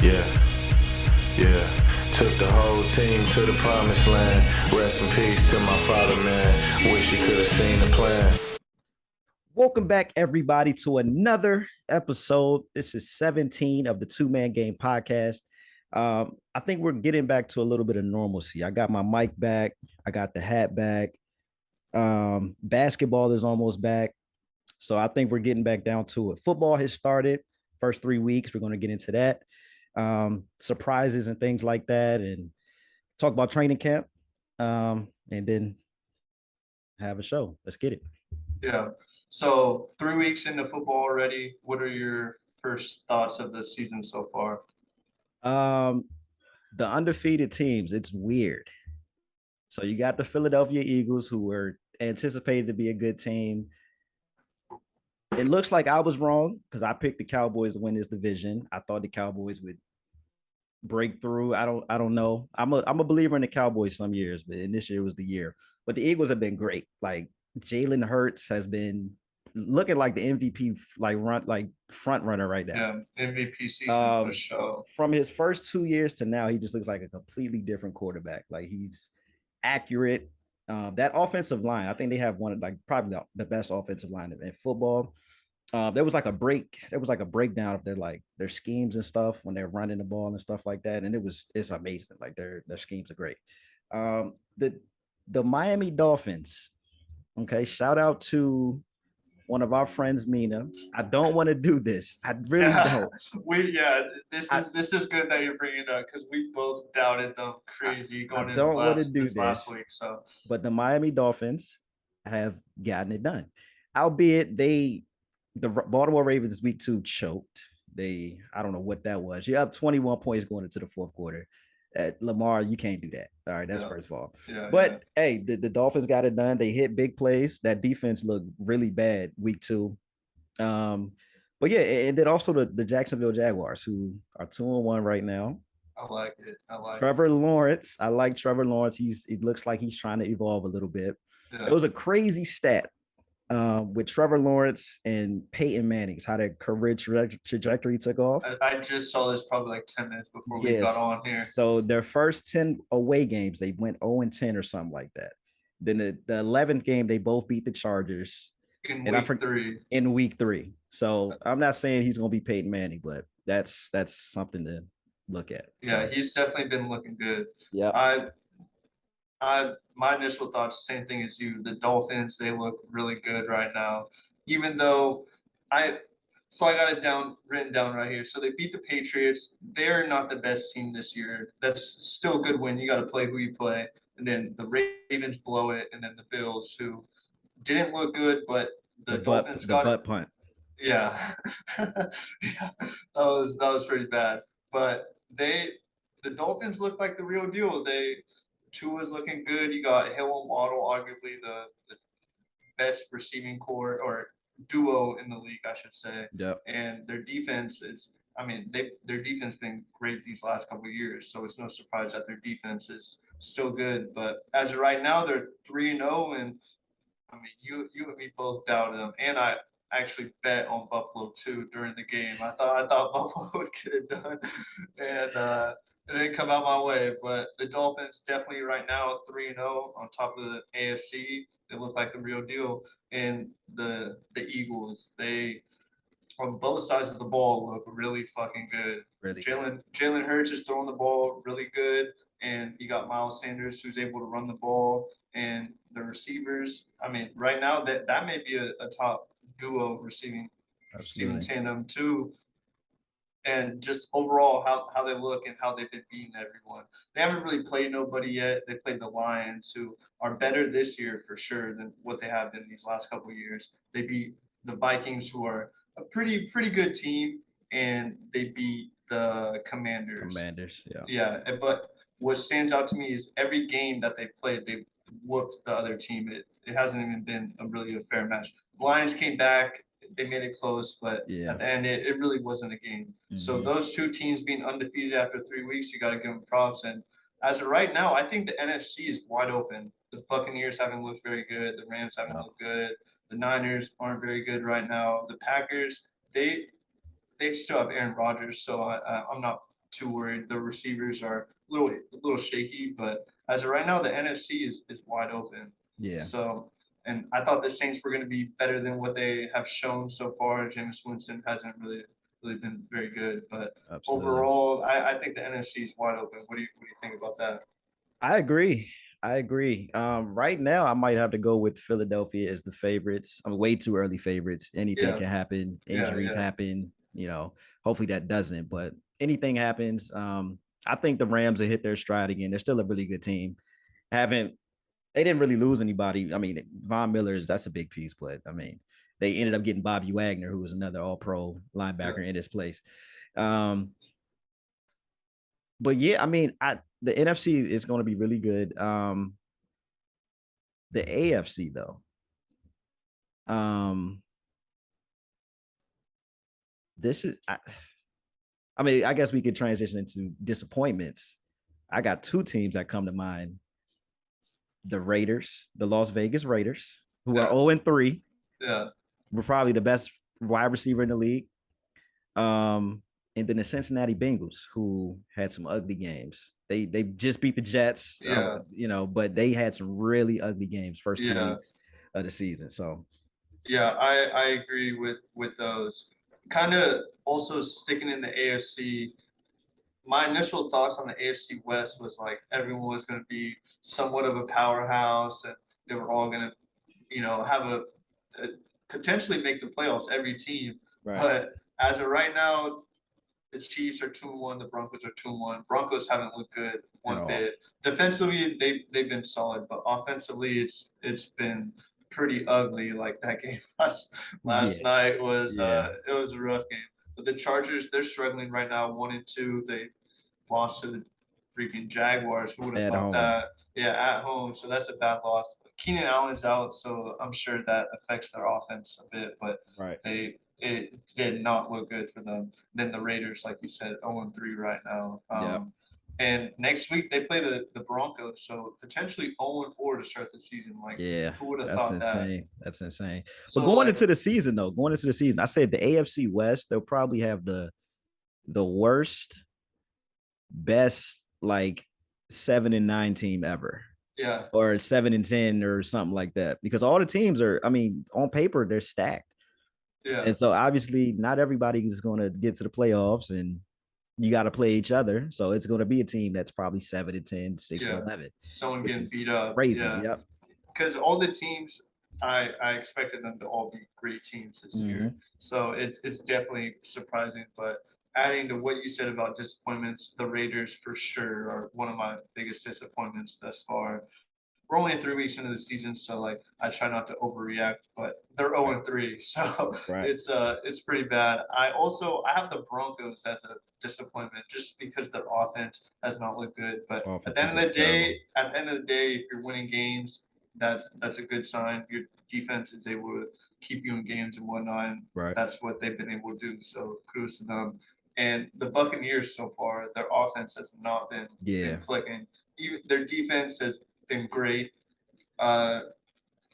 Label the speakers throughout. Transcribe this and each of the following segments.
Speaker 1: Yeah, yeah. Took the whole team to the promised land. Rest in peace to my father, man. Wish he could have seen the plan.
Speaker 2: Welcome back, everybody, to another episode. This is 17 of the Two Man Game podcast. I think we're getting back to a little bit of normalcy. I got my mic back, I got the hat back. Basketball is almost back. So I think we're getting back down to it. Football has started. First 3 weeks, we're going to get into that. Surprises and things like that, and talk about training camp, and then have a show. Let's get it.
Speaker 3: Yeah. So 3 weeks into football already. What are your first thoughts of the season so far?
Speaker 2: Um, the undefeated teams, it's weird. So you got the Philadelphia Eagles, who were anticipated to be a good team. It looks like I was wrong because I picked the Cowboys to win this division. I thought the Cowboys would break through. I don't know. I'm a believer in the Cowboys some years, but in this year was the year. But the Eagles have been great. Like Jalen Hurts has been looking like the MVP, like front runner right now.
Speaker 3: Yeah, MVP season for sure.
Speaker 2: From his first 2 years to now, he just looks like a completely different quarterback. Like he's accurate. That offensive line, I think they have one of like probably the best offensive line in football. There was like a break. There was like a breakdown of their schemes and stuff when they're running the ball and stuff like that, and it's amazing. Like their schemes are great. The Miami Dolphins. Okay, shout out to one of our friends, Mina. I don't want to do this. I really don't.
Speaker 3: This is good that you're bringing it up because we both doubted them crazy going
Speaker 2: I
Speaker 3: into
Speaker 2: don't want to do
Speaker 3: last week. So,
Speaker 2: but the Miami Dolphins have gotten it done, albeit the Baltimore Ravens week 2 choked. I don't know what that was. You're up 21 points going into the fourth quarter. Lamar, you can't do that. All right, that's first of all.
Speaker 3: yeah.
Speaker 2: But hey, the Dolphins got it done. They hit big plays. That defense looked really bad week 2. But yeah, and then also the Jacksonville Jaguars, who are 2-1 right now.
Speaker 3: I like it.
Speaker 2: Trevor Lawrence. I like Trevor Lawrence. It looks like he's trying to evolve a little bit.
Speaker 3: Yeah.
Speaker 2: It was a crazy stat with Trevor Lawrence and Peyton Manning's how their career trajectory took off.
Speaker 3: I just saw this probably like 10 minutes before we got on here.
Speaker 2: So their first 10 away games, they went 0-10 or something like that. Then the 11th game, they both beat the Chargers in week 3. So I'm not saying he's going to be Peyton Manning, but that's something to look at.
Speaker 3: Yeah, he's definitely been looking good.
Speaker 2: Yeah.
Speaker 3: My initial thoughts, same thing as you. The Dolphins, they look really good right now. Even though I got it written down right here. So they beat the Patriots. They're not the best team this year. That's still a good win. You got to play who you play. And then the Ravens blow it, and then the Bills, who didn't look good, but the Dolphins got
Speaker 2: butt punt.
Speaker 3: Yeah, yeah, that was pretty bad. But the Dolphins look like the real deal. Tua's looking good. You got Hill and Waddle, arguably the best receiving core or duo in the league, I should say.
Speaker 2: Yeah.
Speaker 3: And their defense their defense been great these last couple of years, so it's no surprise that their defense is still good. But as of right now, they're 3-0, and I mean, you and me both doubted them, and I actually bet on Buffalo too during the game. I thought Buffalo would get it done, and it didn't come out my way. But the Dolphins definitely right now 3-0 on top of the AFC. They look like the real deal, and the Eagles, they on both sides of the ball look really fucking good.
Speaker 2: Really,
Speaker 3: Jalen Hurts is throwing the ball really good, and you got Miles Sanders who's able to run the ball, and the receivers. I mean, right now that may be a top duo receiving tandem too. And just overall how they look and how they've been beating everyone. They haven't really played nobody yet. They played the Lions, who are better this year for sure than what they have been these last couple of years. They beat the Vikings, who are a pretty good team, and they beat the Commanders. Yeah. But what stands out to me is every game that they played, they whooped the other team. It hasn't even been really a fair match. Lions came back. They made it close, but at the end, it really wasn't a game. Mm-hmm. So those two teams being undefeated after 3 weeks, you got to give them props. And as of right now, I think the NFC is wide open. The Buccaneers haven't looked very good. The Rams haven't looked good. The Niners aren't very good right now. The Packers, they still have Aaron Rodgers, so I'm not too worried. The receivers are a little shaky, but as of right now, the NFC is wide open.
Speaker 2: Yeah,
Speaker 3: So, and I thought the Saints were going to be better than what they have shown so far. Jameis Winston hasn't really been very good, but
Speaker 2: absolutely.
Speaker 3: overall, I think the NFC is wide open. What do you think about that?
Speaker 2: I agree. I agree. Right now, I might have to go with Philadelphia as the favorites. I'm way too early favorites. Anything
Speaker 3: Yeah,
Speaker 2: can happen.
Speaker 3: yeah,
Speaker 2: Injuries
Speaker 3: yeah,
Speaker 2: happen. Hopefully that doesn't. But anything happens. I think the Rams will hit their stride again. They're still a really good team. Haven't They didn't really lose anybody. I mean, Von Miller's that's a big piece, but I mean, they ended up getting Bobby Wagner, who was another All-Pro
Speaker 3: yeah.
Speaker 2: linebacker in his place. Um, but yeah, I mean, the NFC is going to be really good. The AFC though, um, this is. I mean, I guess we could transition into disappointments. I got two teams that come to mind: the Raiders, the Las Vegas Raiders, who are
Speaker 3: Yeah,
Speaker 2: 0-3,
Speaker 3: yeah,
Speaker 2: were probably the best wide receiver in the league. Um, and then the Cincinnati Bengals, who had some ugly games. They just beat the Jets,
Speaker 3: yeah,
Speaker 2: but they had some really ugly games first two
Speaker 3: yeah,
Speaker 2: weeks of the season. So
Speaker 3: yeah. I agree with those. Kind of also sticking in the AFC. My initial thoughts on the AFC West was like everyone was going to be somewhat of a powerhouse, and they were all going to, have a potentially make the playoffs. Every team,
Speaker 2: right,
Speaker 3: but as of right now, the Chiefs are 2-1. The Broncos are 2-1. Broncos haven't looked good
Speaker 2: at
Speaker 3: one
Speaker 2: all.
Speaker 3: bit. Defensively, they've been solid, but offensively, it's been pretty ugly. Like that game last
Speaker 2: Yeah,
Speaker 3: night was
Speaker 2: yeah,
Speaker 3: it was a rough game. But the Chargers, they're struggling right now, 1-2. They lost to the freaking Jaguars. Who would have
Speaker 2: at
Speaker 3: thought
Speaker 2: home.
Speaker 3: that? Yeah, at home. So that's a bad loss. Keenan Allen's out, so I'm sure that affects their offense a bit. But
Speaker 2: Right.
Speaker 3: it did not look good for them. Then the Raiders, like you said, 0-3 right now.
Speaker 2: Yep.
Speaker 3: And next week they play the Broncos, so potentially 0-4 to start the season. Like,
Speaker 2: Yeah,
Speaker 3: who would have
Speaker 2: that's
Speaker 3: thought that?
Speaker 2: insane. That's insane. But
Speaker 3: So like,
Speaker 2: going into the season, I said the AFC West, they'll probably have the worst, best like 7-9 team ever.
Speaker 3: yeah,
Speaker 2: Or 7-10 or something like that. Because all the teams are, I mean, on paper, they're stacked.
Speaker 3: yeah,
Speaker 2: And so obviously not everybody is going to get to the playoffs and you got to play each other. So it's going to be a team that's probably 7-10, six and
Speaker 3: yeah.
Speaker 2: 11,
Speaker 3: Someone
Speaker 2: which
Speaker 3: getting
Speaker 2: is
Speaker 3: beat up.
Speaker 2: crazy.
Speaker 3: Yeah.
Speaker 2: Yep.
Speaker 3: Because all the teams I expected them to all be great teams this year.
Speaker 2: Mm-hmm.
Speaker 3: So it's definitely surprising. But adding to what you said about disappointments, the Raiders for sure are one of my biggest disappointments thus far. We're only 3 weeks into the season, so like I try not to overreact, but they're
Speaker 2: Right.
Speaker 3: 0-3, so
Speaker 2: Right.
Speaker 3: it's pretty bad. I have the Broncos as a disappointment just because their offense has not looked good. But at
Speaker 2: Offense
Speaker 3: the
Speaker 2: is
Speaker 3: end of
Speaker 2: just
Speaker 3: the
Speaker 2: terrible.
Speaker 3: day, if you're winning games, that's a good sign. Your defense is able to keep you in games and whatnot, and
Speaker 2: Right.
Speaker 3: that's what they've been able to do. So kudos to them. And the Buccaneers so far, their offense has not been
Speaker 2: Yeah.
Speaker 3: clicking. Even their defense has been great. Uh,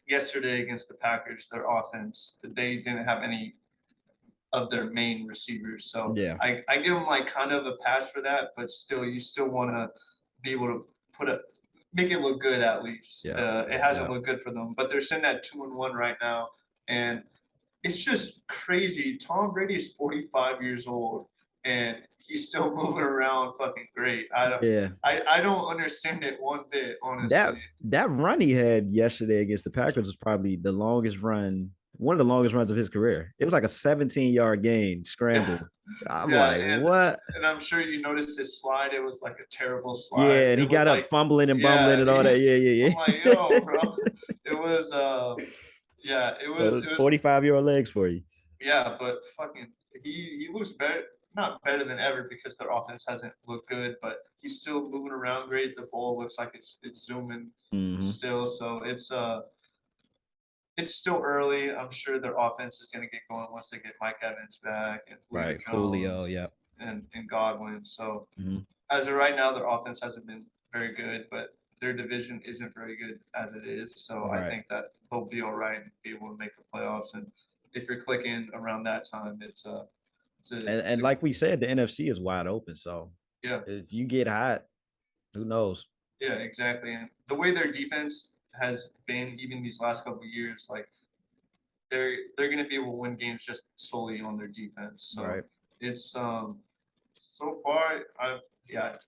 Speaker 3: Yesterday against the Packers, their offense, they didn't have any of their main receivers. So
Speaker 2: Yeah.
Speaker 3: I give them like kind of a pass for that, but still, you still want to be able to put a make it look good at least.
Speaker 2: Yeah.
Speaker 3: It hasn't
Speaker 2: Yeah.
Speaker 3: looked good for them, but they're sitting at 2-1 right now, and it's just crazy. Tom Brady is 45 years old, and he's still moving around fucking great.
Speaker 2: Yeah.
Speaker 3: I don't understand it one bit, honestly.
Speaker 2: That run he had yesterday against the Packers was probably the longest run, one of the longest runs of his career. It was like a 17-yard gain
Speaker 3: Yeah,
Speaker 2: scramble. I'm
Speaker 3: yeah,
Speaker 2: like, what?
Speaker 3: and I'm sure you noticed his slide. It was like a terrible slide.
Speaker 2: Yeah, and he
Speaker 3: It was
Speaker 2: got up
Speaker 3: like,
Speaker 2: fumbling and
Speaker 3: yeah,
Speaker 2: bumbling and all that. Yeah,
Speaker 3: I'm
Speaker 2: yeah,
Speaker 3: like,
Speaker 2: yeah.
Speaker 3: yo, bro, it was, yeah,
Speaker 2: So
Speaker 3: it
Speaker 2: it's
Speaker 3: was,
Speaker 2: 45-year-old legs for you.
Speaker 3: yeah, but fucking, he looks better, not better than ever because their offense hasn't looked good, but he's still moving around great. The ball looks like it's zooming
Speaker 2: Mm-hmm.
Speaker 3: still, so it's still early. I'm sure their offense is going to get going once they get Mike Evans back and Julio
Speaker 2: Right. Julio.
Speaker 3: Jones
Speaker 2: Yep.
Speaker 3: and Godwin. So
Speaker 2: Mm-hmm.
Speaker 3: as of right now, their offense hasn't been very good, but their division isn't very good as it is. So I
Speaker 2: Right.
Speaker 3: think that they'll be all right and be able to make the playoffs. And if you're clicking around that time, it's a
Speaker 2: And like we said, the NFC is wide open. So
Speaker 3: Yeah.
Speaker 2: If you get hot, who knows?
Speaker 3: Yeah, exactly. And the way their defense has been, even these last couple of years, like they're going to be able to win games just solely on their defense. So
Speaker 2: Right.
Speaker 3: it's so far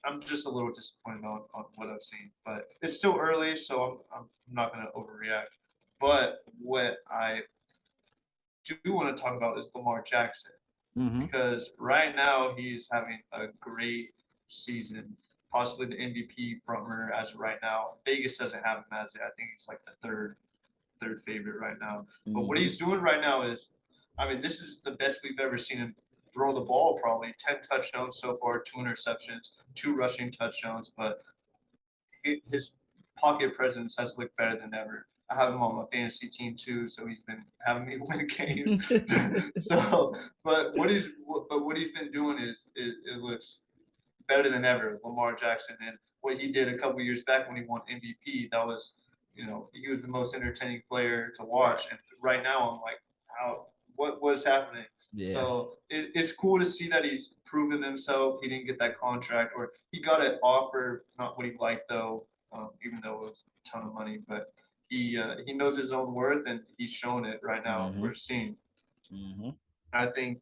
Speaker 3: I'm just a little disappointed on what I've seen, but it's still early, so I'm not going to overreact. But what I do want to talk about is Lamar Jackson
Speaker 2: Mm-hmm.
Speaker 3: because right now he's having a great season, possibly the MVP frontrunner as of right now. Vegas doesn't have him as it. I think he's like the third favorite right now. But what
Speaker 2: Mm-hmm.
Speaker 3: he's doing right now is, I mean, this is the best we've ever seen him throw the ball. Probably 10 touchdowns so far, 2 interceptions, 2 rushing touchdowns. But his pocket presence has looked better than ever. I have him on my fantasy team too, so he's been having me win games. so, what he's been doing is it looks better than ever. Lamar Jackson and what he did a couple years back when he won MVP, that was he was the most entertaining player to
Speaker 2: Right.
Speaker 3: watch. And right now, I'm like, how what's happening?
Speaker 2: Yeah.
Speaker 3: So it's cool to see that he's proven himself. He didn't get that contract, or he got an offer, not what he liked though, even though it was a ton of money. But he knows his own worth, and he's shown it right now.
Speaker 2: Mm-hmm.
Speaker 3: We're seeing.
Speaker 2: Mm-hmm.
Speaker 3: I think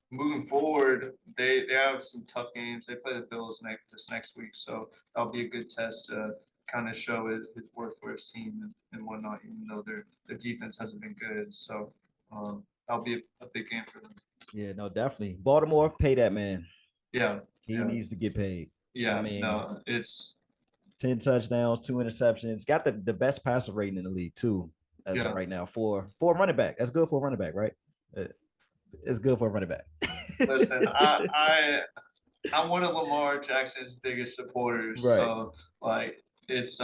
Speaker 3: moving forward, they have some tough games. They play the Bills next week, so that'll be a good test to kind of show his worth for his team and whatnot. Even though their defense hasn't been good, so that'll be a big game for them.
Speaker 2: Yeah, no, definitely. Baltimore, pay that man.
Speaker 3: Yeah,
Speaker 2: He
Speaker 3: yeah,
Speaker 2: needs to get paid. I
Speaker 3: yeah.
Speaker 2: mean,
Speaker 3: No, it's
Speaker 2: 10 touchdowns, 2 interceptions. Got the best passer rating in the league, too, as of
Speaker 3: yeah.
Speaker 2: right now. For a running back. That's good for a running back, right? Uh, It's good for a running back.
Speaker 3: Listen, I'm one of Lamar Jackson's biggest supporters,
Speaker 2: Right.
Speaker 3: so like it's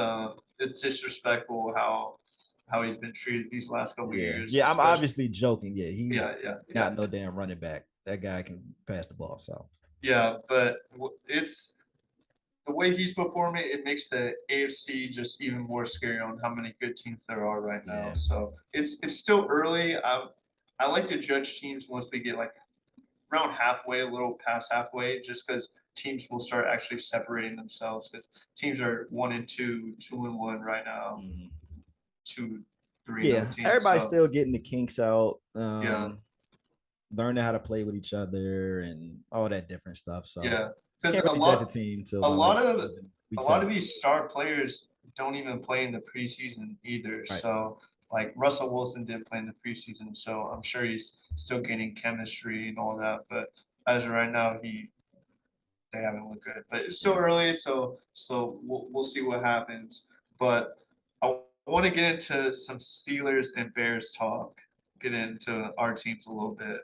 Speaker 3: disrespectful how he's been treated these last couple of
Speaker 2: Yeah.
Speaker 3: years,
Speaker 2: Yeah, I'm
Speaker 3: especially.
Speaker 2: obviously joking. Yeah,
Speaker 3: Yeah,
Speaker 2: he's
Speaker 3: yeah, yeah,
Speaker 2: not no damn running back. That guy can pass the ball. So,
Speaker 3: yeah. But it's the way he's performing. It makes the AFC just even more scary on how many good teams there are right now.
Speaker 2: yeah.
Speaker 3: So it's still early. I like to judge teams once we get like around halfway, a little past halfway, just because teams will start actually separating themselves. Because teams are 1-2, 2-1 right now,
Speaker 2: Mhm.
Speaker 3: 2-3-0
Speaker 2: Yeah.
Speaker 3: teams.
Speaker 2: Everybody's
Speaker 3: So
Speaker 2: still getting the kinks out,
Speaker 3: yeah,
Speaker 2: learning how to play with each other and all that different stuff. So,
Speaker 3: yeah, because
Speaker 2: can't
Speaker 3: a
Speaker 2: really judge a
Speaker 3: lot,
Speaker 2: team until
Speaker 3: a
Speaker 2: about like
Speaker 3: lot of
Speaker 2: week
Speaker 3: a lot
Speaker 2: seven.
Speaker 3: of these star players don't even play in the preseason either.
Speaker 2: Right.
Speaker 3: So like Russell Wilson didn't play in the preseason, so I'm sure he's still getting chemistry and all that. But as of right now, they haven't looked good. But it's still
Speaker 2: Yeah.
Speaker 3: early, so we'll see what happens. But I want to get into some Steelers and Bears talk. Get into our teams a little bit.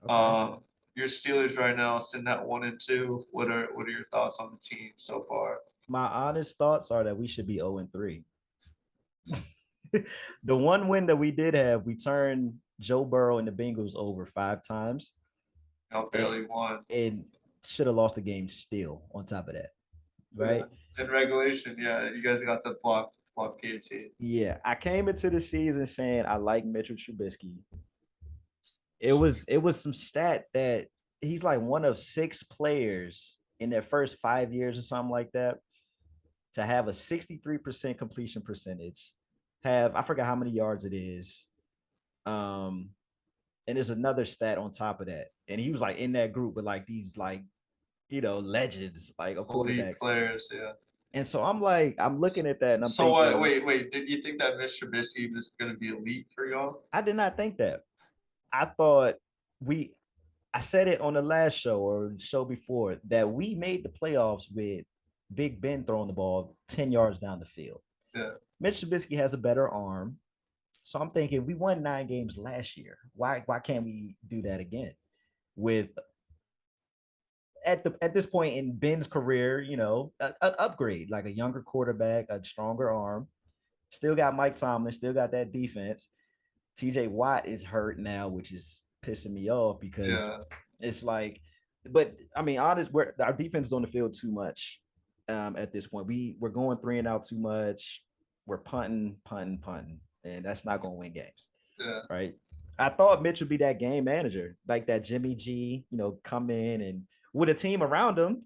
Speaker 2: Okay.
Speaker 3: Um, your Steelers right now sitting at 1-2. What are your thoughts on the team so far?
Speaker 2: My honest thoughts are that we should be 0-3. The one win that we did have, we turned Joe Burrow and the Bengals over 5 times
Speaker 3: Y'all
Speaker 2: and,
Speaker 3: barely won.
Speaker 2: and should have lost the game still on top of that.
Speaker 3: Yeah.
Speaker 2: Right.
Speaker 3: In regulation, yeah, you guys got the block PAT.
Speaker 2: Yeah. I came into the season saying I like Mitchell Trubisky. It was some stat that he's like one of 6 players in their first 5 years or something like that to have a 63% completion percentage, have I forgot how many yards it is. Um, and there's another stat on top of that. And he was like in that group with like these like, legends like of
Speaker 3: Elite
Speaker 2: quarterbacks.
Speaker 3: players, yeah.
Speaker 2: And so I'm looking at that and I'm
Speaker 3: So what?
Speaker 2: thinking,
Speaker 3: Wait. Did you think that Mr. Trubisky was going to be elite for y'all?
Speaker 2: I did not think that. I thought we I said it on the last show or show before that we made the playoffs with Big Ben throwing the ball 10 yards down the field.
Speaker 3: Yeah.
Speaker 2: Mitch Trubisky has a better arm. So I'm thinking we won 9 games last year. Why can't we do that again? With at this point in Ben's career, an upgrade, like a younger quarterback, a stronger arm. Still got Mike Tomlin, still got that defense. TJ Watt is hurt now, which is pissing me off because
Speaker 3: Yeah.
Speaker 2: it's like, but I mean, honest, our defense is on the field too much at this point. We're going 3-and-out too much. We're punting, and that's not going to win games,
Speaker 3: Yeah.
Speaker 2: right? I thought Mitch would be that game manager, like that Jimmy G, come in and with a team around him,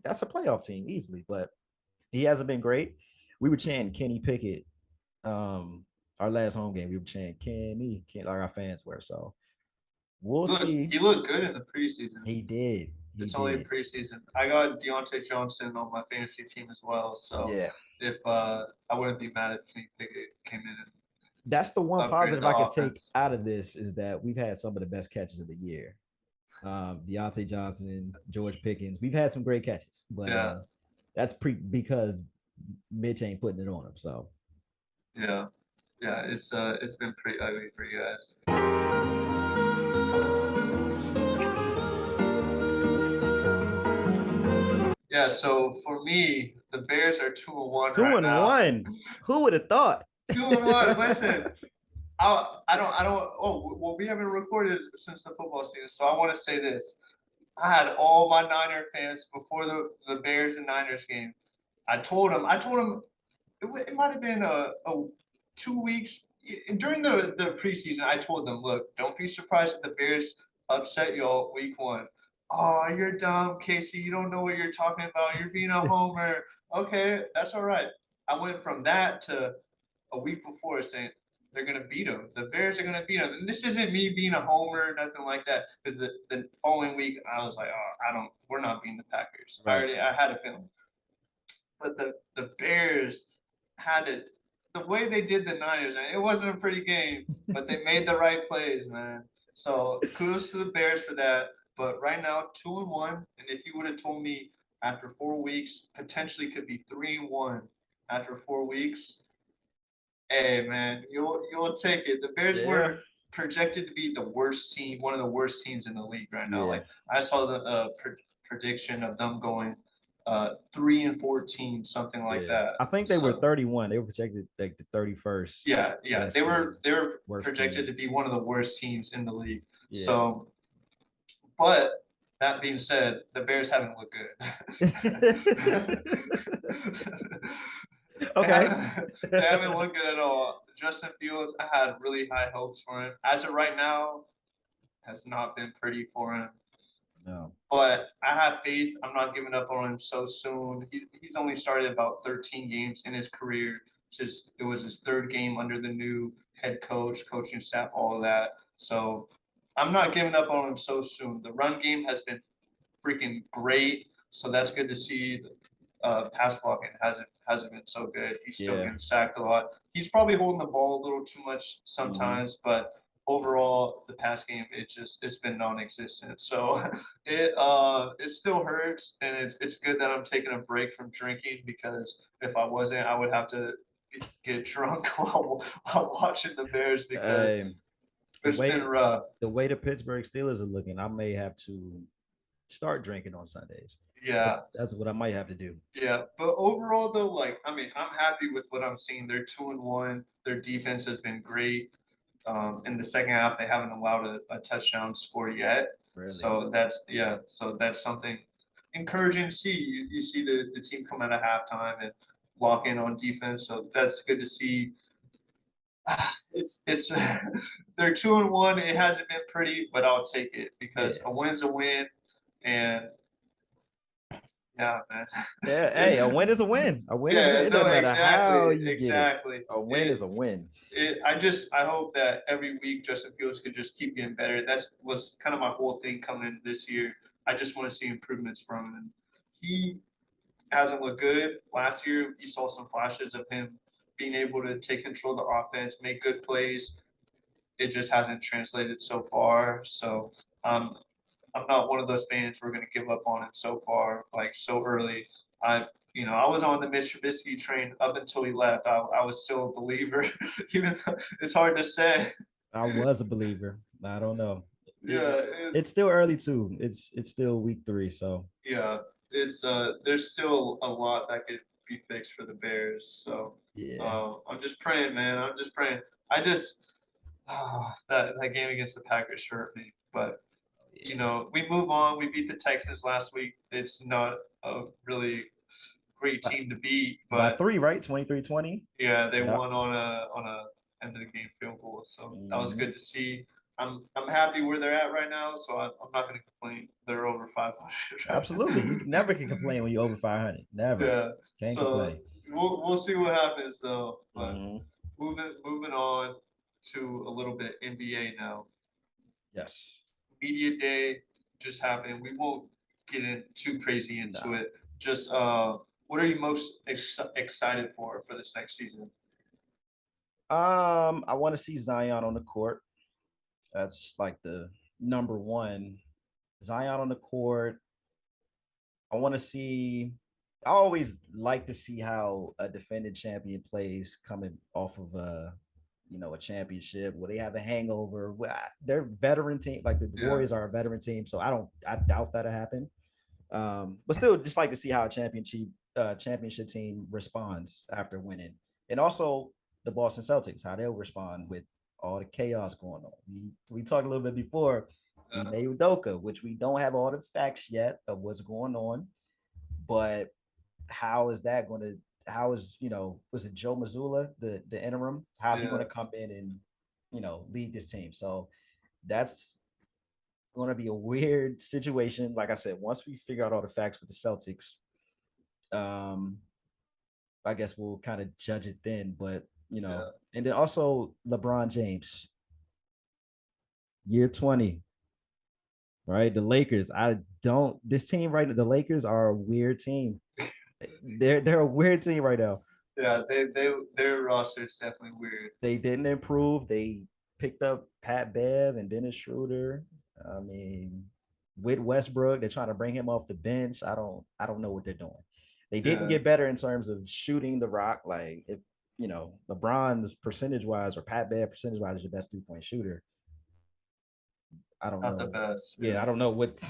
Speaker 2: that's a playoff team easily, but he hasn't been great. We were chanting Kenny Pickett. Our last home game, we were chanting Kenny, like our fans were. So we'll see.
Speaker 3: He looked good in the preseason.
Speaker 2: He did.
Speaker 3: It's only preseason. I got Deontay Johnson on my fantasy team as well. So
Speaker 2: Yeah.
Speaker 3: if I wouldn't be mad if Kenny Pickett came in and
Speaker 2: that's the one positive I could take
Speaker 3: offense
Speaker 2: out of this is that we've had some of the best catches of the year. Deontay Johnson, George Pickens. We've had some great catches, but that's because Mitch ain't putting it on him. So
Speaker 3: yeah, it's been pretty ugly for you guys. Yeah, so for me, the Bears are 2-1
Speaker 2: 2
Speaker 3: right
Speaker 2: and
Speaker 3: now.
Speaker 2: 1. Who would have thought?
Speaker 3: 2-1. Listen, I don't. Oh, well, we haven't recorded since the football season, so I want to say this. I had all my Niner fans before the Bears and Niners game. I told them it might have been a 2 weeks during the preseason. I told them, look, don't be surprised if the Bears upset y'all week 1. Oh, you're dumb, Casey. You don't know what you're talking about. You're being a homer. Okay, that's all right. I went from that to a week before saying they're gonna beat them. The Bears are gonna beat them. And this isn't me being a homer, nothing like that. Because the following week I was like, oh, we're not beating the Packers.
Speaker 2: Right.
Speaker 3: I had a feeling. But the Bears had it the way they did the Niners, man, it wasn't a pretty game, but they made the right plays, man. So kudos to the Bears for that. But right now, 2-1. And if you would have told me after 4 weeks, potentially could be 3-1 after 4 weeks, hey man, you'll take it. The Bears were projected to be the worst team, one of the worst teams in the league right now. Like I saw the prediction of them going 3-14, something like that.
Speaker 2: I think they were 31. They were projected like the 31st.
Speaker 3: Yeah. They were projected to be one of the worst teams in the league. Yeah. So, but that being said, the Bears haven't looked good.
Speaker 2: Okay.
Speaker 3: They haven't looked good at all. Justin Fields, I had really high hopes for him. As of right now, has not been pretty for him.
Speaker 2: No.
Speaker 3: But I have faith. I'm not giving up on him so soon. He's only started about 13 games in his career. It was his third game under the new head coach, coaching staff, all of that. So I'm not giving up on him so soon. The run game has been freaking great. So that's good to see. Pass blocking hasn't been so good. He's still getting sacked a lot. He's probably holding the ball a little too much sometimes, but overall the pass game it's been non-existent. So it still hurts, and it's good that I'm taking a break from drinking, because if I wasn't, I would have to get drunk while watching the Bears, because it's been rough.
Speaker 2: The way the Pittsburgh Steelers are looking, I may have to start drinking on Sundays.
Speaker 3: Yeah,
Speaker 2: that's what I might have to do.
Speaker 3: Yeah, but overall though, I'm happy with what I'm seeing. They're 2-1. Their defense has been great. In the second half, they haven't allowed a touchdown score yet.
Speaker 2: Really?
Speaker 3: So that's something encouraging to see. You see the team come out of halftime and lock in on defense. So that's good to see. It's they're 2-1. It hasn't been pretty, but I'll take it, because a win's a win, and yeah, man.
Speaker 2: Yeah, hey, a win is a win. A win is a win. It doesn't matter how you get it. A win is a win.
Speaker 3: I hope that every week Justin Fields could just keep getting better. That was kind of my whole thing coming into this year. I just want to see improvements from him. He hasn't looked good. Last year, you saw some flashes of him being able to take control of the offense, make good plays. It just hasn't translated so far. So I'm not one of those fans who are going to give up on it so far, like so early. I was on the Mitch Trubisky train up until he left. I was still a believer, even though it's hard to say.
Speaker 2: I was a believer. I don't know.
Speaker 3: Yeah,
Speaker 2: it's still early too. It's still week 3, so
Speaker 3: yeah, there's still a lot that could be fixed for the Bears. So I'm just praying, man. I'm just praying. That game against the Packers hurt me, but we move on. We beat the Texans last week. It's not a really great team to beat, but
Speaker 2: by 3, right? 23-20.
Speaker 3: Yeah, they won on a end of the game field goal, so that was good to see. I'm happy where they're at right now, so I'm not going to complain. They're over 500. 500.
Speaker 2: Absolutely. You never can complain when you're over 500. Never.
Speaker 3: Yeah.
Speaker 2: Can't
Speaker 3: So
Speaker 2: complain.
Speaker 3: we'll see what happens though. But
Speaker 2: Mhm.
Speaker 3: moving on to a little bit NBA now.
Speaker 2: Yes.
Speaker 3: Media day just happened. We won't get in too crazy into
Speaker 2: No.
Speaker 3: it. Just what are you most excited for this next season?
Speaker 2: I want to see Zion on the court. That's like the number one. Zion on the court. I want to see. I always like to see how a defending champion plays coming off of a championship where they have a hangover. They're veteran team, like the
Speaker 3: Yeah.
Speaker 2: Warriors are a veteran team, so I doubt that'll happen. But still, just like to see how a championship team responds after winning, and also the Boston Celtics, how they'll respond with all the chaos going on. We talked a little bit before Ime Udoka, which we don't have all the facts yet of what's going on, but how is that going to? How is was it Joe Mazzulla, the interim? How's he going
Speaker 3: Yeah.
Speaker 2: to come in and lead this team? So that's going to be a weird situation. Like I said, once we figure out all the facts with the Celtics, um, I guess we'll kind of judge it then. But
Speaker 3: Yeah.
Speaker 2: and then also LeBron James, year 20, right? The Lakers. I don't. This team right now, the Lakers are a weird team. They're a weird team right now.
Speaker 3: Yeah, their roster is definitely weird.
Speaker 2: They didn't improve. They picked up Pat Bev and Dennis Schroeder. I mean, with Westbrook, they're trying to bring him off the bench. I don't know what they're doing. They didn't
Speaker 3: Yeah.
Speaker 2: get better in terms of shooting the rock. Like if LeBron's percentage wise or Pat Bev percentage wise is your best 3-point shooter. I don't
Speaker 3: Not the
Speaker 2: know.
Speaker 3: best.
Speaker 2: Yeah, I don't know what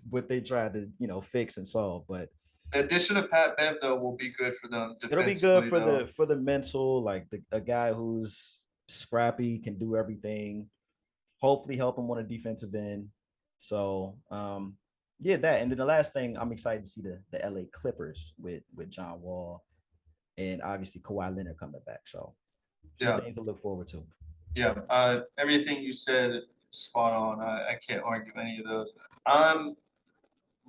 Speaker 2: what they tried to fix and solve, but
Speaker 3: The addition of Pat Bev though will be good for them
Speaker 2: it'll be good
Speaker 3: defensively
Speaker 2: for
Speaker 3: though.
Speaker 2: the mental, like a guy who's scrappy, can do everything. Hopefully help him on a defensive end. So yeah, that. And then the last thing, I'm excited to see the LA Clippers with John Wall and obviously Kawhi Leonard coming back. So a few
Speaker 3: Yeah.
Speaker 2: things to look forward to.
Speaker 3: Yeah. Everything you said spot on. I can't argue any of those. Um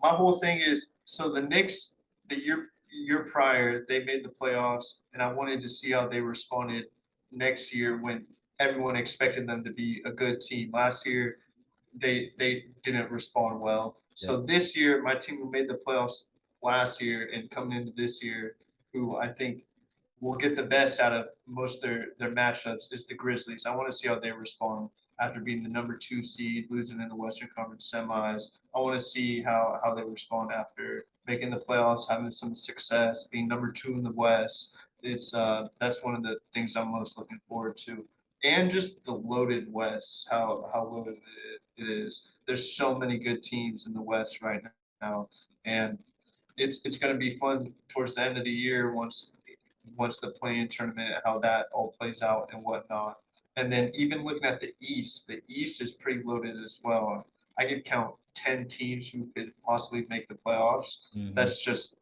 Speaker 3: my whole thing is so the Knicks the year prior they made the playoffs and I wanted to see how they responded next year when everyone expected them to be a good team. Last year they didn't respond well.
Speaker 2: Yeah.
Speaker 3: So this year my team who made the playoffs last year and coming into this year, who I think will get the best out of most of their matchups is the Grizzlies. I want to see how they respond after being the number 2 seed, losing in the Western Conference semis. I want to see how they respond after making the playoffs, having some success, being number 2 in the West. It's that's one of the things I'm most looking forward to, and just the loaded West, how loaded it is. There's so many good teams in the West right now, and it's going to be fun towards the end of the year once the play-in tournament, how that all plays out and whatnot. And then even looking at the East is pretty loaded as well. I could count 10 teams who could possibly make the playoffs.
Speaker 2: Mhm.
Speaker 3: That's just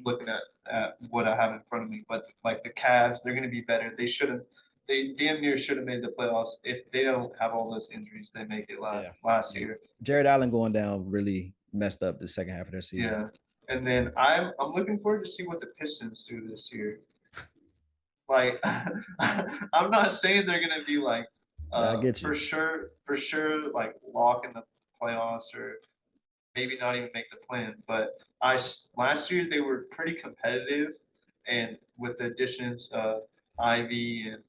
Speaker 3: looking at what I have in front of me. But like the Cavs, they're going to be better. They damn near should have made the playoffs. If they don't have all those injuries, they make it
Speaker 2: Yeah.
Speaker 3: last
Speaker 2: Yeah.
Speaker 3: year.
Speaker 2: Jared Allen going down really messed up the second half of their season.
Speaker 3: Yeah. And then I'm looking forward to see what the Pistons do this year. Like I'm not saying they're gonna be like
Speaker 2: Yeah, I get you.
Speaker 3: for sure like lock in the playoffs or maybe not even make the plan. But last year they were pretty competitive, and with the additions of Ivy and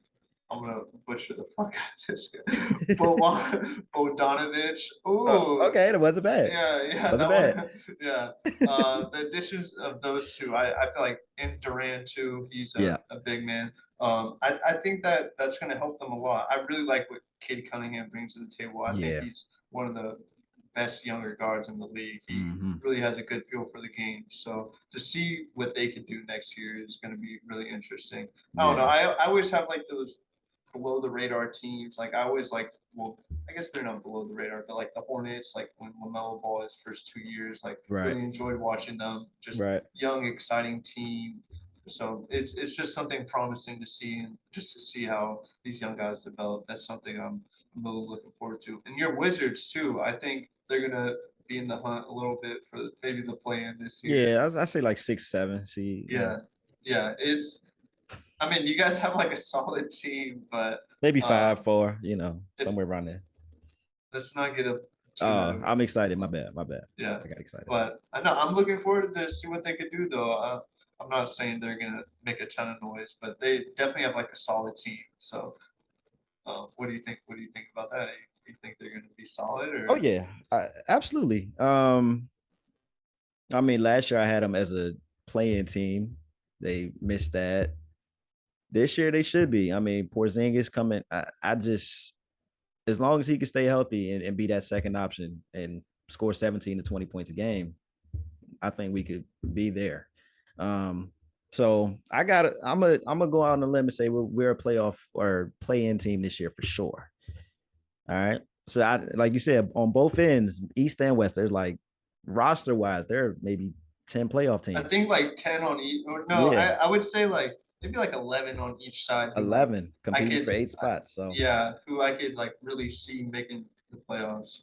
Speaker 3: I'm gonna butcher the fuck out of this guy, Bodanovich. Ooh,
Speaker 2: Okay, that wasn't bad.
Speaker 3: yeah,
Speaker 2: Wasn't
Speaker 3: that
Speaker 2: bad.
Speaker 3: one. Yeah, the additions of those two, I feel like in Durant too, he's
Speaker 2: Yeah.
Speaker 3: a big man. I think that's going to help them a lot. I really like what Cade Cunningham brings to the table. I think
Speaker 2: Yeah.
Speaker 3: he's one of the best younger guards in the league. He
Speaker 2: Mhm.
Speaker 3: really has a good feel for the game. So to see what they can do next year is going to be really interesting. I don't know. I always have like those below the radar teams. Like I always like, well, I guess they're not below the radar, but like the Hornets, like when LaMelo Ball his first 2 years, like
Speaker 2: Right.
Speaker 3: really enjoyed watching them. Just
Speaker 2: Right.
Speaker 3: young, exciting team. So it's just something promising to see, and just to see how these young guys develop. That's something I'm really looking forward to. And your Wizards too. I think they're gonna be in the hunt a little bit for maybe the play-in this year.
Speaker 2: Yeah, I say like 6-7. See,
Speaker 3: Yeah, yeah. I mean, you guys have like a solid team, but
Speaker 2: maybe
Speaker 3: um,
Speaker 2: 5-4.
Speaker 3: if
Speaker 2: Somewhere around there.
Speaker 3: let's not get too.
Speaker 2: I'm excited. My bad.
Speaker 3: Yeah,
Speaker 2: I got excited.
Speaker 3: but I know I'm looking forward to see what they could do, though. I'm not saying they're gonna make a ton of noise, but they definitely have like a solid team. So, what do you think? What do you think about that? You think they're gonna be solid,
Speaker 2: Oh
Speaker 3: or
Speaker 2: yeah, absolutely. I mean, last year I had them as a playing team. They missed that. This year they should be. I mean, Porzingis coming. I just as long as he can stay healthy and be that second option and score 17 to 20 points a game, I think we could be there. So I'm gonna go out on a limb and say we're a playoff or play-in team this year for sure. All right. So like you said, on both ends, East and West, there's like roster wise, there are maybe 10 playoff
Speaker 3: I
Speaker 2: teams.
Speaker 3: think like 10 on each. Or no,
Speaker 2: Yeah.
Speaker 3: I would say like maybe like 11 on each side. Who like
Speaker 2: 11
Speaker 3: I
Speaker 2: competing for
Speaker 3: could,
Speaker 2: 8 spots. So
Speaker 3: yeah, who I could like really see making the playoffs.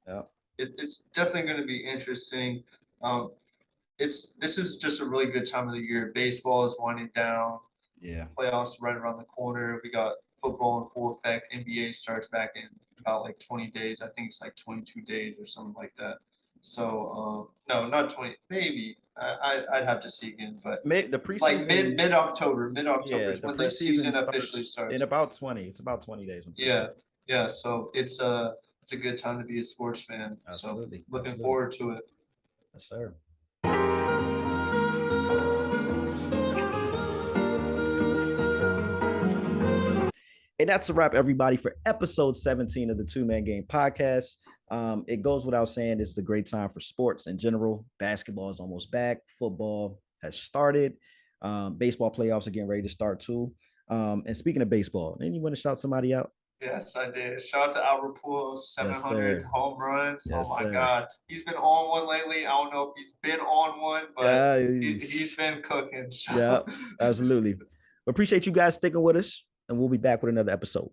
Speaker 2: yeah.
Speaker 3: It's definitely going to be interesting. Um, this is just a really good time of the year. Baseball is winding down.
Speaker 2: Yeah.
Speaker 3: Playoffs right around the corner. We got football in full effect. NBA starts back in about like 20 days. I think it's like 22 days or something like that. So no, not 20, maybe. I'd have to see again, but
Speaker 2: The
Speaker 3: like
Speaker 2: preseason,
Speaker 3: mid October
Speaker 2: yeah,
Speaker 3: is
Speaker 2: the
Speaker 3: when the season
Speaker 2: preseason
Speaker 3: officially
Speaker 2: starts in
Speaker 3: starts.
Speaker 2: about 20. It's about 20 days.
Speaker 3: Yeah, yeah. So it's a good time to be a sports fan. So
Speaker 2: Absolutely.
Speaker 3: looking
Speaker 2: Absolutely.
Speaker 3: forward to it.
Speaker 2: Yes, sir. And that's a wrap, everybody, for episode 17 of the Two Man Game podcast. It goes without saying, it's a great time for sports in general. Basketball is almost back. Football has started. Baseball playoffs are getting ready to start too. And speaking of baseball, then you want to shout somebody out?
Speaker 3: Yes, I did. Shout out to Albert Pujols,
Speaker 2: Yes,
Speaker 3: 700
Speaker 2: sir.
Speaker 3: home runs. Oh
Speaker 2: Yes,
Speaker 3: my
Speaker 2: sir.
Speaker 3: God, he's been on one lately. I don't know if he's been on one, but
Speaker 2: Yeah,
Speaker 3: he's been cooking.
Speaker 2: yeah,
Speaker 3: So
Speaker 2: absolutely. Appreciate you guys sticking with us, and we'll be back with another episode.